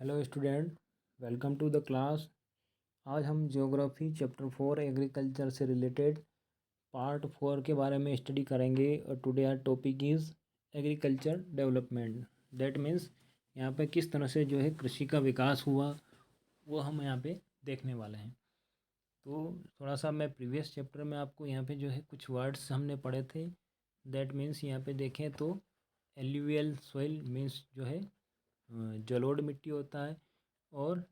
Hello student, welcome to the class. आज हम geography chapter 4 agriculture से रिलेटेड पार्ट 4 के बारे में स्टडी करेंगे। और today our topic is agriculture development. That means यहाँ पे किस तरह से जो है कृषि का विकास हुआ वो हम यहाँ पे देखने वाले हैं। तो थोड़ा सा मैं प्रीवियस चैप्टर में आपको यहाँ पे जो है कुछ वर्ड्स हमने पढ़े थे। दैट मीन्स यहाँ पे देखें तो एल्यूवियल सॉइल मीन्स जो है जलोढ़ मिट्टी होता है, और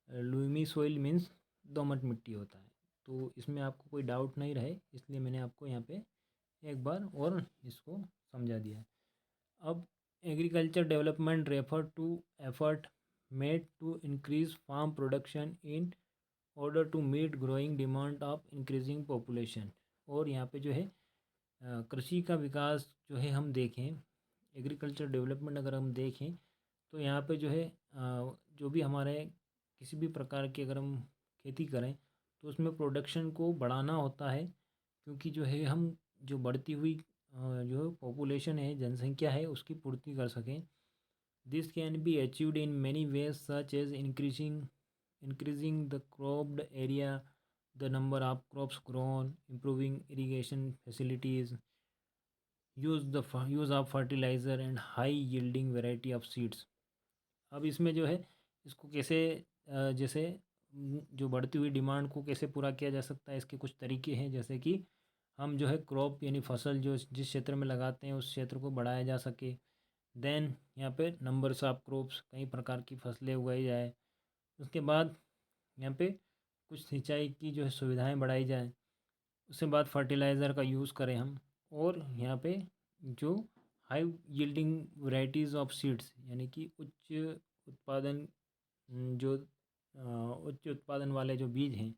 लूमी सोइल मीन्स दोमट मिट्टी होता है। तो इसमें आपको कोई डाउट नहीं रहे, इसलिए मैंने आपको यहाँ पे एक बार और इसको समझा दिया। अब agriculture development refer to effort made to increase farm production in order to meet growing demand of increasing population. और यहाँ पे जो है कृषि का विकास जो है हम देखें, एग्रीकल्चर डेवलपमेंट अगर हम देखें तो यहाँ पे जो है जो भी हमारे किसी भी प्रकार की अगर हम खेती करें तो उसमें प्रोडक्शन को बढ़ाना होता है, क्योंकि जो है हम जो बढ़ती हुई जो पॉपुलेशन है, जनसंख्या है, उसकी पूर्ति कर सकें। This can be achieved in many ways such as increasing the cropped area, the number of crops grown, improving irrigation facilities, use of fertiliser and high yielding variety of seeds. अब इसमें जो है इसको कैसे जैसे जो बढ़ती हुई डिमांड को कैसे पूरा किया जा सकता है, इसके कुछ तरीके हैं। जैसे कि हम जो है क्रॉप यानी फसल जो जिस क्षेत्र में लगाते हैं उस क्षेत्र को बढ़ाया जा सके। देन यहाँ पे नंबर्स ऑफ क्रॉप्स, कई प्रकार की फसलें उगाई जाए। उसके बाद यहाँ पे कुछ सिंचाई की जो है सुविधाएं बढ़ाई जाए। उसके बाद फर्टिलाइज़र का यूज़ करें हम। और यहाँ पे जो high yielding varieties of seeds यानी कि उच्च उत्पादन जो उच्च उत्पादन वाले जो बीज हैं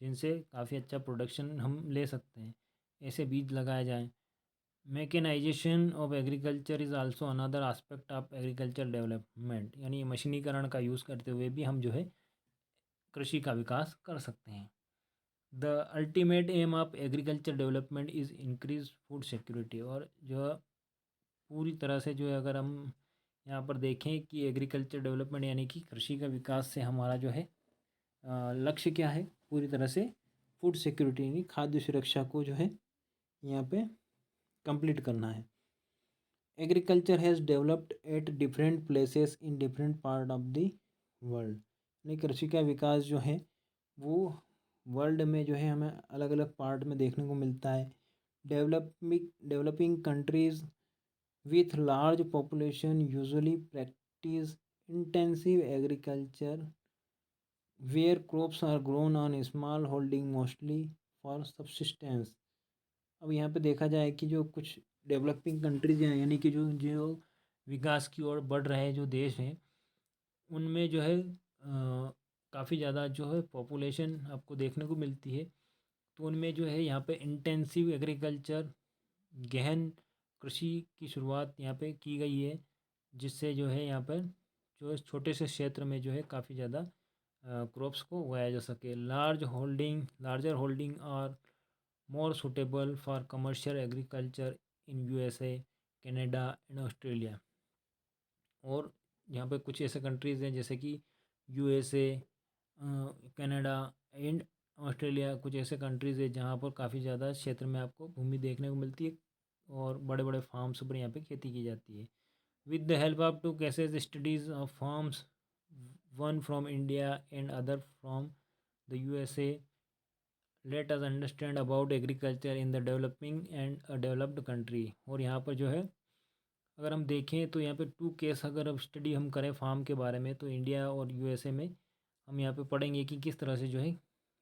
जिनसे काफ़ी अच्छा प्रोडक्शन हम ले सकते हैं, ऐसे बीज लगाए जाएं। Mechanisation of agriculture is also another aspect of agriculture development, यानी मशीनीकरण का यूज़ करते हुए भी हम जो है कृषि का विकास कर सकते हैं। The ultimate aim of agriculture development is increase food security. और जो पूरी तरह से जो है अगर हम यहाँ पर देखें कि एग्रीकल्चर डेवलपमेंट यानी कि कृषि का विकास से हमारा जो है लक्ष्य क्या है, पूरी तरह से फूड सिक्योरिटी यानी खाद्य सुरक्षा को जो है यहाँ पे कंप्लीट करना है। Agriculture has developed at different places in different part of the world, यानी कृषि का विकास जो है वो वर्ल्ड में जो है हमें अलग अलग पार्ट में देखने को मिलता है। Developing countries with large population usually practice intensive agriculture where crops are grown on small holding mostly for subsistence। अब यहाँ पे देखा जाए कि जो कुछ डेवलपिंग कंट्रीज हैं यानी कि जो जो विकास की ओर बढ़ रहे जो देश हैं उनमें जो है काफ़ी ज़्यादा जो है पॉपुलेशन आपको देखने को मिलती है। तो उनमें जो है यहाँ पे इंटेंसिव एग्रीकल्चर, गहन कृषि की शुरुआत यहाँ पे की गई है, जिससे जो है यहाँ पर जो छोटे से क्षेत्र में जो है काफ़ी ज़्यादा क्रॉप्स को उगाया जा सके। लार्जर होल्डिंग और more suitable for commercial agriculture in USA, Canada and Australia. और यहाँ पे कुछ ऐसे कंट्रीज़ हैं जैसे कि यूएसए, कनाडा एंड ऑस्ट्रेलिया, कुछ ऐसे कंट्रीज़ है जहाँ पर काफ़ी ज़्यादा क्षेत्र में आपको भूमि देखने को मिलती है और बड़े बड़े फार्म्स पर यहाँ पे खेती की जाती है। With the help of two cases studies of farms, one from India and other from the USA, let us understand about agriculture in the developing and a developed country. और यहाँ पर जो है अगर हम देखें तो यहाँ पे 2 केस अगर अब स्टडी हम करें फार्म के बारे में, तो इंडिया और यूएसए में हम यहाँ पे पढ़ेंगे कि किस तरह से जो है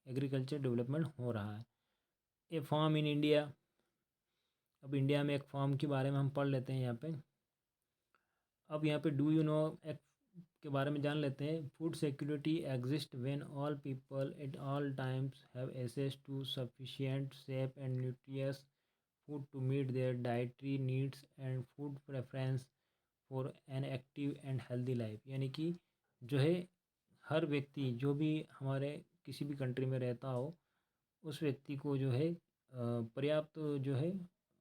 एग्रीकल्चर डेवलपमेंट हो रहा है। ए फार्म इन इंडिया, अब इंडिया में एक फार्म के बारे में हम पढ़ लेते हैं यहाँ पे। अब यहाँ पे डू यू नो एक के बारे में जान लेते हैं। Food security exist when all people at all times have access to sufficient safe and nutritious food to meet their dietary needs and food preference for an active and healthy life. यानी कि जो है हर व्यक्ति जो भी हमारे किसी भी कंट्री में रहता हो उस व्यक्ति को जो है पर्याप्त जो है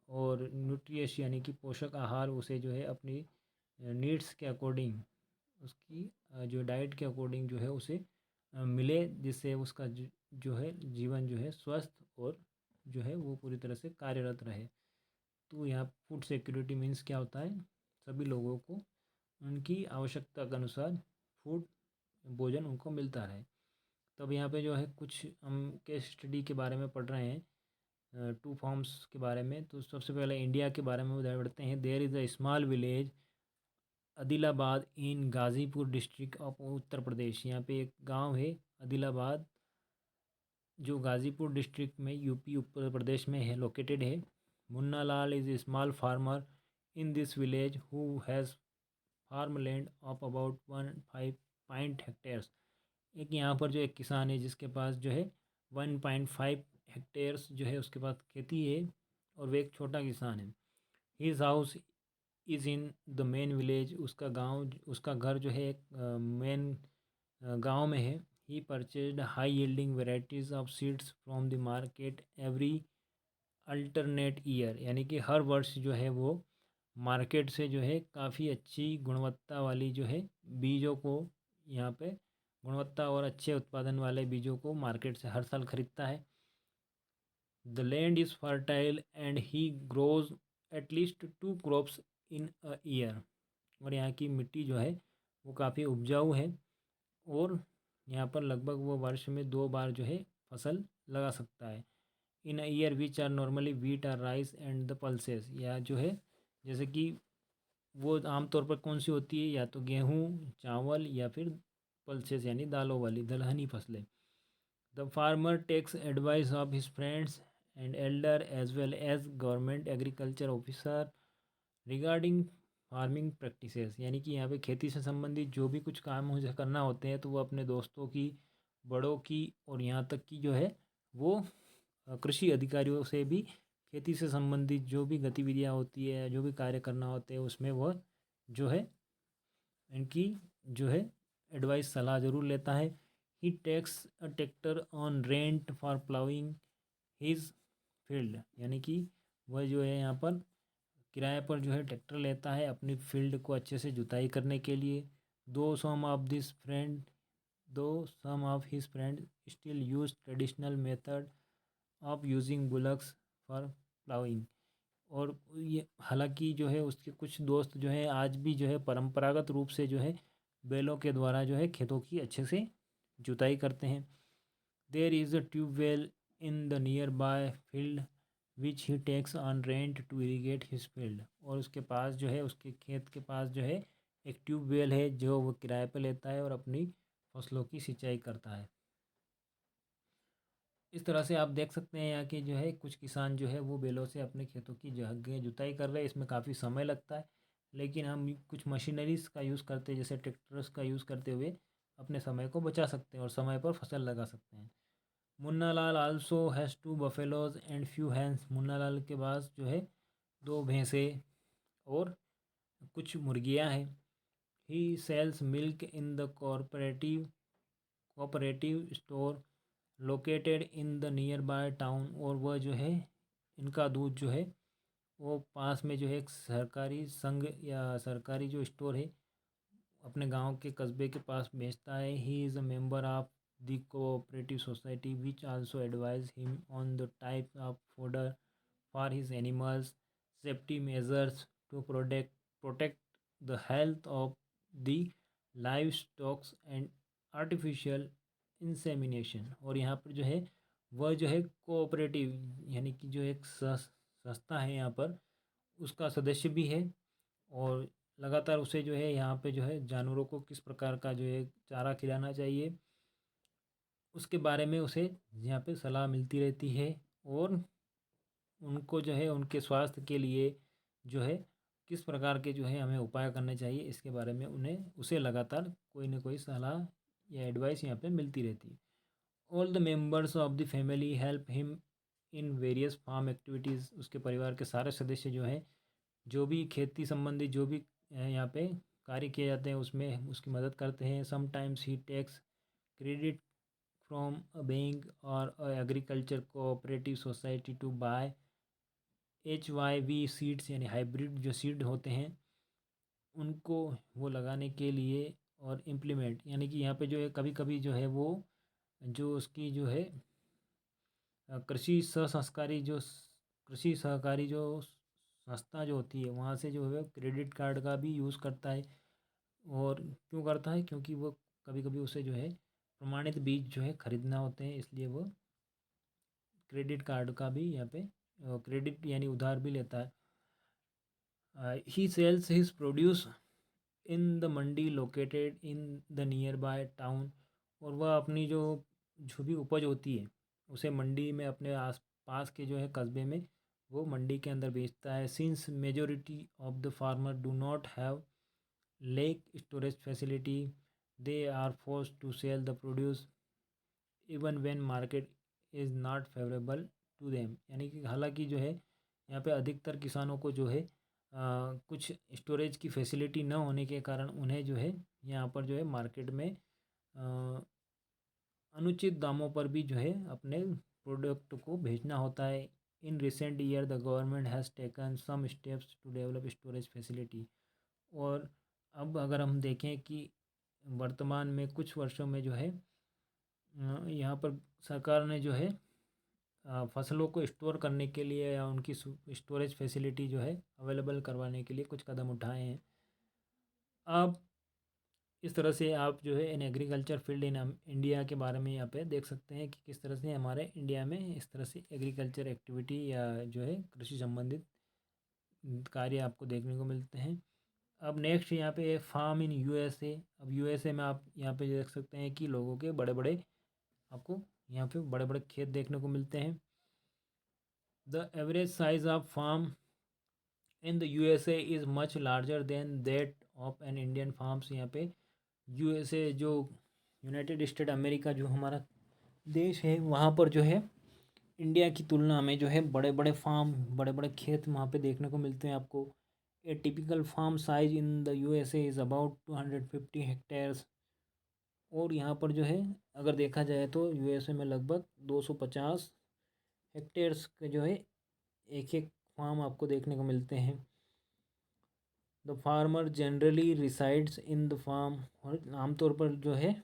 और न्यूट्रियस यानी कि पोषक आहार उसे जो है अपनी नीड्स के अकॉर्डिंग उसकी जो डाइट के अकॉर्डिंग जो है उसे मिले, जिससे उसका जो है जीवन जो है स्वस्थ और जो है वो पूरी तरह से कार्यरत रहे। तो यहाँ फूड सिक्योरिटी मीन्स क्या होता है, सभी लोगों को उनकी आवश्यकता के अनुसार फूड भोजन उनको मिलता रहे। तब यहाँ पे जो है कुछ हम केस स्टडी के बारे में पढ़ रहे हैं, टू फॉर्म्स के बारे में। तो सबसे पहले इंडिया के बारे में बढ़ते हैं। There is a small village Adilabad in Ghazipur district of Uttar Pradesh. यहाँ पे एक गांव है आदिलाबाद, जो गाज़ीपुर डिस्ट्रिक्ट में यूपी उत्तर प्रदेश में है, लोकेटेड है। Munna Lal is a small farmer in this village who has farm land of about 1.5 hectares. एक यहाँ पर जो एक किसान है जिसके पास जो है 1.5 हेक्टेयर्स जो है उसके पास खेती है, और वो एक छोटा किसान है। His house is in the main village. उसका घर जो है एक मेन गांव में है। He purchased high yielding varieties of seeds from the market every alternate year. यानी कि हर वर्ष जो है वो मार्केट से जो है काफ़ी अच्छी गुणवत्ता वाली जो है बीजों को, यहाँ पे गुणवत्ता और अच्छे उत्पादन वाले बीजों को मार्केट से हर साल खरीदता है। The land is fertile and he grows at least 2 crops in a year. और यहाँ की मिट्टी जो है वो काफ़ी उपजाऊ है, और यहाँ पर लगभग वो वर्ष में 2 बार जो है फसल लगा सकता है। In a year which are normally wheat or rice and the pulses. या जो है जैसे कि वो आमतौर पर कौन सी होती है, या तो गेहूँ, चावल, या फिर पल्सेस यानी दालों वाली दलहनी फसलें। The farmer takes advice of his friends and elder as well as government agriculture officer regarding farming practices. यानी कि यहाँ पे खेती से संबंधित जो भी कुछ काम मुझे करना होते हैं तो वो अपने दोस्तों की, बड़ों की, और यहाँ तक कि जो है वो कृषि अधिकारियों से भी खेती से संबंधित जो भी गतिविधियाँ होती है, जो भी कार्य करना होते हैं उसमें वह जो है इनकी जो है एडवाइस, सलाह ज़रूर लेता है। He takes a tractor on rent for ploughing his field. यानी कि वह जो है यहाँ पर किराए पर जो है ट्रैक्टर लेता है अपनी फील्ड को अच्छे से जुताई करने के लिए। दो some of this friend though some of his friend still use traditional method of using bullocks for ploughing. और ये हालांकि जो है उसके कुछ दोस्त जो है आज भी जो है परंपरागत रूप से जो है बैलों के द्वारा जो है खेतों की अच्छे से जुताई करते हैं। There is a tubewell in the nearby field which he takes on rent to irrigate his field. और उसके पास जो है उसके खेत के पास जो है एक ट्यूबवेल है जो वो किराए पर लेता है और अपनी फसलों की सिंचाई करता है। इस तरह से आप देख सकते हैं यहाँ के जो है कुछ किसान जो है वो बैलों से अपने खेतों की जगह जुताई कर रहे हैं। इसमें काफ़ी समय लगता है, लेकिन हम कुछ मशीनरीज का यूज़ करते हैं, जैसे ट्रैक्टर्स का यूज़ करते हुए अपने समय को बचा सकते हैं और समय पर फसल लगा सकते हैं। Munna Lal also has 2 buffaloes and few hens. Munna Lal के पास जो है 2 भैंसें और कुछ मुर्गियां हैं। He sells milk in the cooperative store located in the nearby town. और वह जो है इनका दूध जो है वो पास में जो है एक सरकारी संघ या सरकारी जो स्टोर है अपने गांव के कस्बे के पास बेचता है। He is a member of the cooperative society which also advise him on the type of fodder for his animals, safety measures to protect the health of the live stocks and artificial insemination. और यहाँ पर जो है वह जो है cooperative यानी कि जो एक संस्था है यहाँ पर उसका सदस्य भी है, और लगातार उसे जो है यहाँ पे जो है जानवरों को किस प्रकार का जो है चारा खिलाना चाहिए उसके बारे में उसे यहाँ पे सलाह मिलती रहती है। और उनको जो है उनके स्वास्थ्य के लिए जो है किस प्रकार के जो है हमें उपाय करने चाहिए इसके बारे में उन्हें उसे लगातार कोई ना कोई सलाह या एडवाइस यहाँ पे मिलती रहती है। All the members of the family help him in various farm activities. उसके परिवार के सारे सदस्य जो हैं जो भी खेती संबंधी जो भी यहाँ पे कार्य किए जाते हैं उसमें उसकी मदद करते हैं। Sometimes he takes credit from a bank और agriculture cooperative society to buy HYV seeds यानी हाइब्रिड जो सीड होते हैं उनको वो लगाने के लिए और इम्प्लीमेंट, यानी कि यहाँ पे जो है कभी कभी जो है वो जो उसकी जो है कृषि सहसंस्कारी जो कृषि सहकारी जो संस्था जो होती है वहाँ से जो है क्रेडिट कार्ड का भी यूज़ करता है। और क्यों करता है, क्योंकि वो कभी कभी उसे जो है प्रमाणित बीज जो है खरीदना होते हैं, इसलिए वो क्रेडिट कार्ड का भी यहाँ पे क्रेडिट यानी उधार भी लेता है। He sells his produce in the mandi located in the nearby town. और वह अपनी जो भी उपज होती है उसे मंडी में अपने आस पास के जो है कस्बे में वो मंडी के अंदर बेचता है। Since majority of the farmer do not have lack storage facility, they are force to sell the produce even when market is not favourable to them. यानी कि हालांकि जो है यहाँ पे अधिकतर किसानों को जो है कुछ स्टोरेज की फैसिलिटी न होने के कारण उन्हें जो है यहाँ पर जो है मार्केट में अनुचित दामों पर भी जो है अपने प्रोडक्ट को भेजना होता है। In recent year the government has taken some steps to develop storage facility. और अब अगर हम देखें कि वर्तमान में कुछ वर्षों में जो है यहाँ पर सरकार ने जो है फसलों को स्टोर करने के लिए या उनकी स्टोरेज फैसिलिटी जो है अवेलेबल करवाने के लिए कुछ कदम उठाए हैं। अब इस तरह से आप जो है in agriculture field in India के बारे में यहाँ पे देख सकते हैं कि किस तरह से हमारे इंडिया में इस तरह से एग्रीकल्चर एक्टिविटी या जो है कृषि संबंधित कार्य आपको देखने को मिलते हैं। अब नेक्स्ट यहाँ पे फार्म इन यूएसए। अब यूएसए में आप यहाँ पे देख सकते हैं कि लोगों के बड़े बड़े आपको यहाँ पे बड़े बड़े खेत देखने को मिलते हैं। The average size of farm in the USA is much larger than that of an Indian farms. यहाँ पे यूएसए जो यूनाइटेड स्टेट अमेरिका जो हमारा देश है वहाँ पर जो है इंडिया की तुलना में जो है बड़े बड़े फार्म बड़े बड़े खेत वहाँ पे देखने को मिलते हैं आपको। A typical farm size in the USA is about 250 hectares. और यहाँ पर जो है अगर देखा जाए तो यूएसए में लगभग 250 हेक्टेयर्स के जो है एक एक फार्म आपको देखने को मिलते हैं। The farmer generally resides in the farm. और आमतौर पर जो है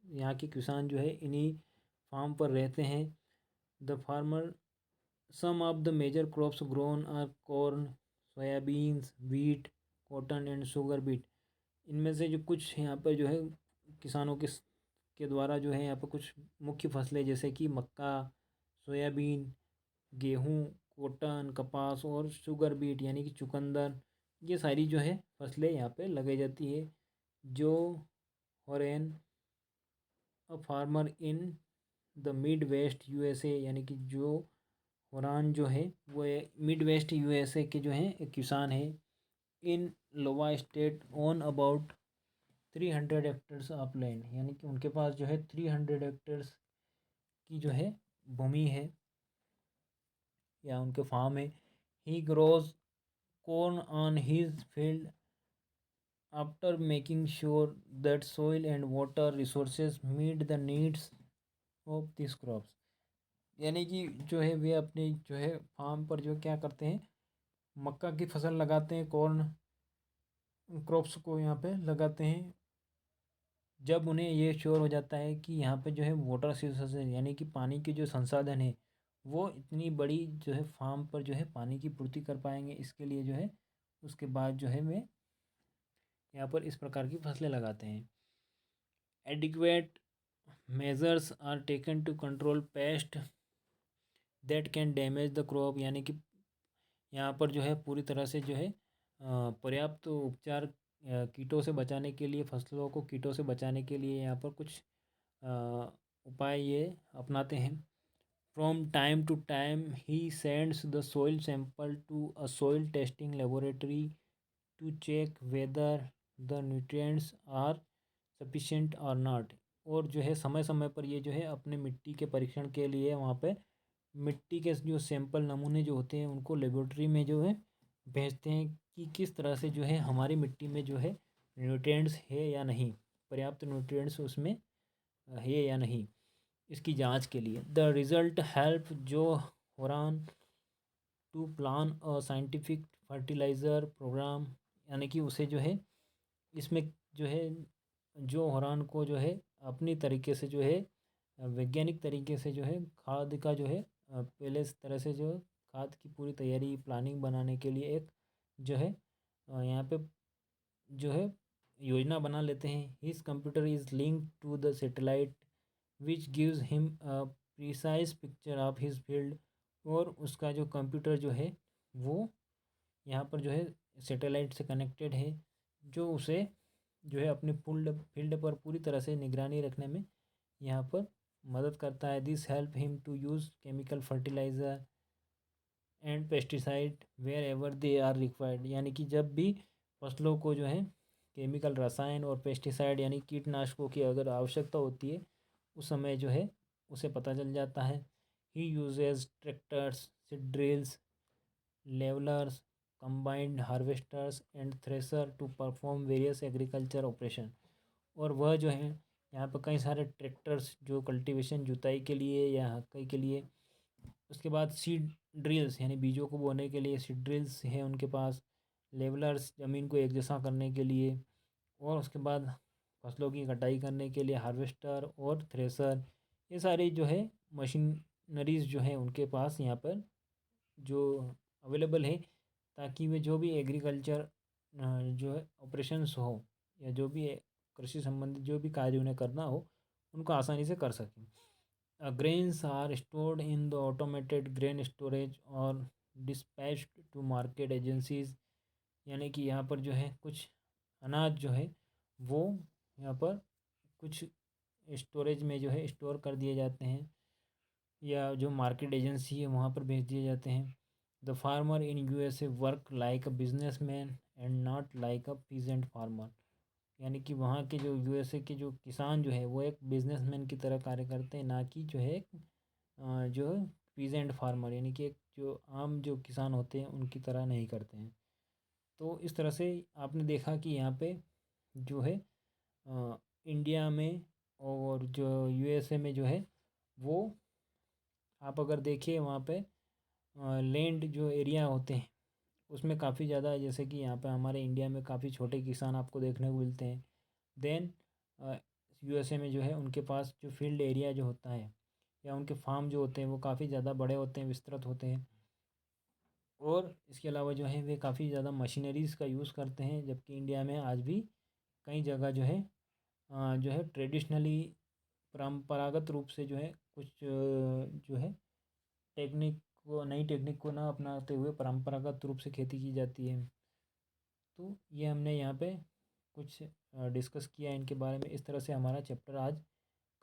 यहाँ के किसान जो है इन्हीं फार्म पर रहते हैं। The farmer some of the major crops grown are corn, soybeans, wheat, cotton and sugar beet. इनमें से जो कुछ यहाँ पर जो है किसानों के द्वारा जो है यहाँ पर कुछ मुख्य फसलें जैसे कि मक्का, सोयाबीन, गेहूँ, कॉटन, कपास और शुगर बीट यानी कि चुकंदर, ये सारी जो है फसलें यहाँ पे लगाई जाती है। Joe Horan a farmer in the Midwest USA, यानी कि जो होरान जो है वो मिड वेस्ट यूएसए के जो हैं एक किसान है। In Iowa state own about 300 hectares of land, यानी कि उनके पास जो है 300 हेक्टर्स की जो है भूमि है या उनके फार्म है। ही grows corn on his field after making sure that soil and water resources meet the needs of these crops। यानी कि जो है वे अपने जो है फार्म पर जो क्या करते हैं मक्का की फसल लगाते हैं, कॉर्न क्रॉप्स को यहाँ पे लगाते हैं जब उन्हें ये श्योर हो जाता है कि यहाँ पे जो है वाटर रिसोर्सेज यानी कि पानी के जो संसाधन है वो इतनी बड़ी जो है फार्म पर जो है पानी की पूर्ति कर पाएंगे। इसके लिए जो है उसके बाद जो है वे यहाँ पर इस प्रकार की फसलें लगाते हैं। Adequate measures are taken to control pest that can damage the crop, यानी कि यहाँ पर जो है पूरी तरह से जो है पर्याप्त उपचार कीटों से बचाने के लिए, फसलों को कीटों से बचाने के लिए यहाँ पर कुछ उपाय ये अपनाते हैं। From time to time he sends the soil sample to a soil testing laboratory to check whether the nutrients are sufficient or not. और जो है समय समय पर ये जो है अपने मिट्टी के परीक्षण के लिए वहाँ पे मिट्टी के जो सैंपल नमूने जो होते हैं उनको लेबोरेटरी में जो है भेजते हैं कि किस तरह से जो है हमारी मिट्टी में जो है न्यूट्रिएंट्स है या नहीं, पर्याप्त न्यूट्रिएंट्स उसमें है या नहीं, इसकी जांच के लिए। The result help Joe Horan to plan a scientific fertiliser programme, यानी कि उसे जो है इसमें जो है जो होरान को जो है अपनी तरीके से जो है वैज्ञानिक तरीके से जो है खाद का जो है पहले इस तरह से जो खाद की पूरी तैयारी प्लानिंग बनाने के लिए एक जो है यहाँ पे जो है योजना बना लेते हैं। His computer is link to the satellite which gives him a precise picture of his field. और उसका जो कंप्यूटर जो है वो यहाँ पर जो है सैटेलाइट से कनेक्टेड है, जो उसे जो है अपने फील्ड फील्ड पर पूरी तरह से निगरानी रखने में यहाँ पर मदद करता है। This help him to use chemical fertilizer and pesticide wherever they are required. यानी कि जब भी फसलों को जो है केमिकल रसायन और पेस्टिसाइड यानी कीटनाशकों की अगर आवश्यकता होती है उस समय जो है उसे पता चल जाता है। He uses tractors, seed drills, levellers, combined harvesters and thresher to perform various agriculture operation. और वह जो है यहाँ पर कई सारे ट्रैक्टर्स जो कल्टीवेशन जुताई के लिए या हकाई के लिए, उसके बाद सीड ड्रिल्स यानी बीजों को बोने के लिए सीड ड्रिल्स हैं उनके पास, लेवलर्स ज़मीन को एक जैसा करने के लिए, और उसके बाद फसलों की कटाई करने के लिए हार्वेस्टर और थ्रेसर। ये सारी जो है मशीनरीज जो है उनके पास यहाँ पर जो अवेलेबल है, ताकि वे जो भी एग्रीकल्चर जो है ऑपरेशंस हो या जो भी कृषि संबंधित जो भी कार्य उन्हें करना हो उनको आसानी से कर सकें। Grains are stored in the automated grain storage और डिस्पैच्ड टू मार्केट एजेंसीज। यानी कि यहाँ पर जो है कुछ अनाज जो है वो यहाँ पर कुछ स्टोरेज में जो है स्टोर कर दिए जाते हैं या जो मार्केट एजेंसी है वहाँ पर भेज दिए जाते हैं। The farmer in USA work like a business man and not like a peasant farmer. यानी कि वहाँ के जो यूएसए के जो किसान जो है वो एक बिजनेसमैन की तरह कार्य करते हैं, ना कि जो है जो पीजेंट फार्मर यानी कि एक जो आम जो किसान होते हैं उनकी तरह नहीं करते हैं। तो इस तरह से आपने देखा कि यहाँ पे जो है इंडिया में और जो यूएसए में जो है वो आप अगर देखिए वहाँ पे लैंड जो एरिया होते हैं उसमें काफ़ी ज़्यादा, जैसे कि यहाँ पे हमारे इंडिया में काफ़ी छोटे किसान आपको देखने को मिलते हैं। देन यूएसए में जो है उनके पास जो फील्ड एरिया जो होता है या उनके फार्म जो होते हैं वो काफ़ी ज़्यादा बड़े होते हैं, विस्तृत होते हैं। और इसके अलावा जो है वे काफ़ी ज़्यादा मशीनरीज़ का यूज़ करते हैं, जबकि इंडिया में आज भी कई जगह जो है ट्रेडिशनली परंपरागत रूप से जो है कुछ जो है टेक्निक को नई टेक्निक को ना अपनाते हुए परंपरागत रूप से खेती की जाती है। तो ये हमने यहाँ पे कुछ डिस्कस किया इनके बारे में। इस तरह से हमारा चैप्टर आज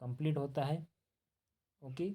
कंप्लीट होता है। ओके।